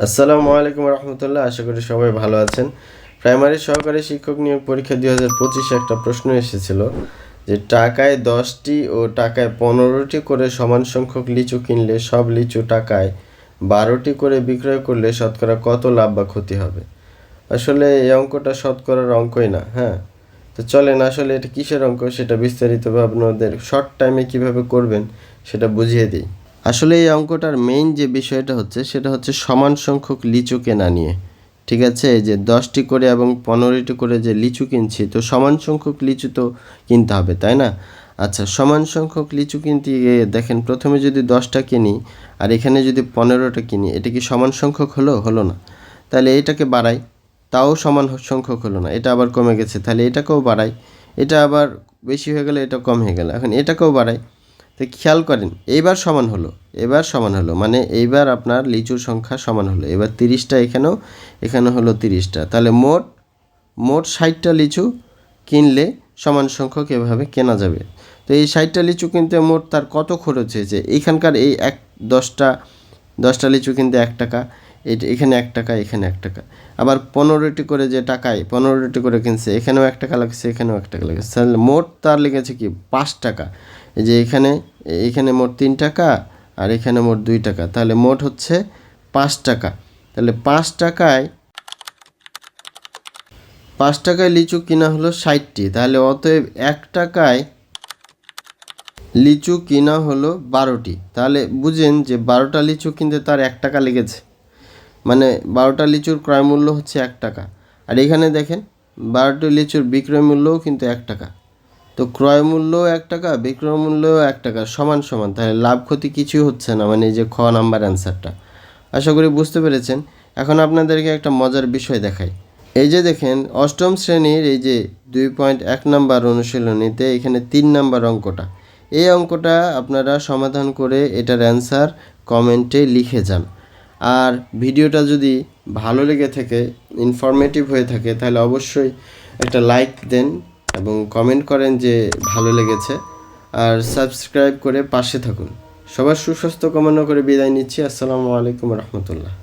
আসসালামু আলাইকুম রহমতুল্লাহ। আশা করি সবাই ভালো আছেন। প্রাইমারি সহকারী শিক্ষক নিয়োগ পরীক্ষা 2025 একটা প্রশ্ন এসেছিল যে টাকায় 10টি ও টাকায় 15টি করে সমান সংখ্যক লিচু কিনলে সব লিচু টাকায় 12টি করে বিক্রয় করলে শতকরা কত লাভ বা ক্ষতি হবে। আসলে এই অঙ্কটা শতকরার অঙ্কই না। তো চলেন আসলে এটা কিসের অঙ্ক সেটা বিস্তারিতভাবে আপনাদের শর্ট টাইমে কিভাবে করবেন সেটা বুঝিয়ে দিই। আসলে এই অঙ্কটার মেইন যে বিষয়টা হচ্ছে সেটা হচ্ছে সমান সংখ্যক লিচু কেনা নিয়ে। ঠিক আছে, এই যে 10টি করে এবং 15টি করে যে লিচু কিনছি, তো সমান সংখ্যক লিচু তো কিনতে হবে, তাই না? আচ্ছা, সমান সংখ্যক লিচু কিনতে গিয়ে দেখেন প্রথমে যদি 10টা কিনি আর এখানে যদি 15টা কিনি, এটা কি সমান সংখ্যক হলো না? তাহলে এটাকে বাড়াই, তাও সমান সংখ্যক হলো না, এটা আবার কমে গেছে, তাহলে এটাকেও বাড়াই, এটা আবার বেশি হয়ে গেলে এটা কম হয়ে গেল, এখন এটাকেও বাড়াই। তো খেয়াল করেন এবার সমান হলো মানে এইবার আপনার লিচুর সংখ্যা সমান হলো। এবার 30টা এখানে হলো 30টা, তাহলে মোট 60টা লিচু কিনলে সমান সংখ্যক এভাবে কেনা যাবে। তো এই 60টা লিচু কিনতে মোট তার কত খরচ হয়েছে, এইখানকার এই 10টা লিচু কিনতে 1 টাকা, এখানে 1 টাকা, এখানে 1 টাকা। আবার 15টি করে যে টাকায় 15টি করে কিনছে, এখানেও 1 টাকা লাগছে, এখানেও 1 টাকা লাগছে, তাহলে মোট তার লেগেছে কি 5 টাকা। এই যে এখানে মোট 3 টাকা আর এখানে মোট 2 টাকা, তাহলে মোট হচ্ছে 5 টাকা। তাহলে 5 টাকায় লিচু কিনা হলো 60টি, তাহলে অতএব 1 টাকায় লিচু কিনা হলো 12টি। তাহলে বুঝেন যে 12টা লিচু কিনতে তার 1 টাকা লেগেছে, মানে 12টা লিচুর ক্রয় মূল্য হচ্ছে 1 টাকা। আর এখানে দেখেন 12টি লিচুর বিক্রয় মূল্যও কিন্তু 1 টাকা। তো ক্রয় মূল্যও 1 টাকা, বিক্রয় মূল্যও 1 টাকা, সমান সমান, তাহলে লাভ ক্ষতি কিছুই হচ্ছে না, মানে এই যে খ নাম্বার অ্যান্সারটা। আশা করি বুঝতে পেরেছেন। এখন আপনাদেরকে একটা মজার বিষয় দেখাই। এই যে দেখেন অষ্টম শ্রেণীর এই যে 2.1 নাম্বার অনুশীলনীতে এখানে 3 নাম্বার অঙ্কটা, এই অঙ্কটা আপনারা সমাধান করে এটার অ্যান্সার কমেন্টে লিখে যান। আর ভিডিওটা যদি ভালো লেগে থাকে, ইনফরমেটিভ হয়ে থাকে, তাহলে অবশ্যই একটা লাইক দেন এবং কমেন্ট করেন যে ভালো লেগেছে, আর সাবস্ক্রাইব করে পাশে থাকুন। সবার সুস্বাস্থ্য কামনা করে বিদায় নিচ্ছি। আসসালামু আলাইকুম রহমতুল্লাহ।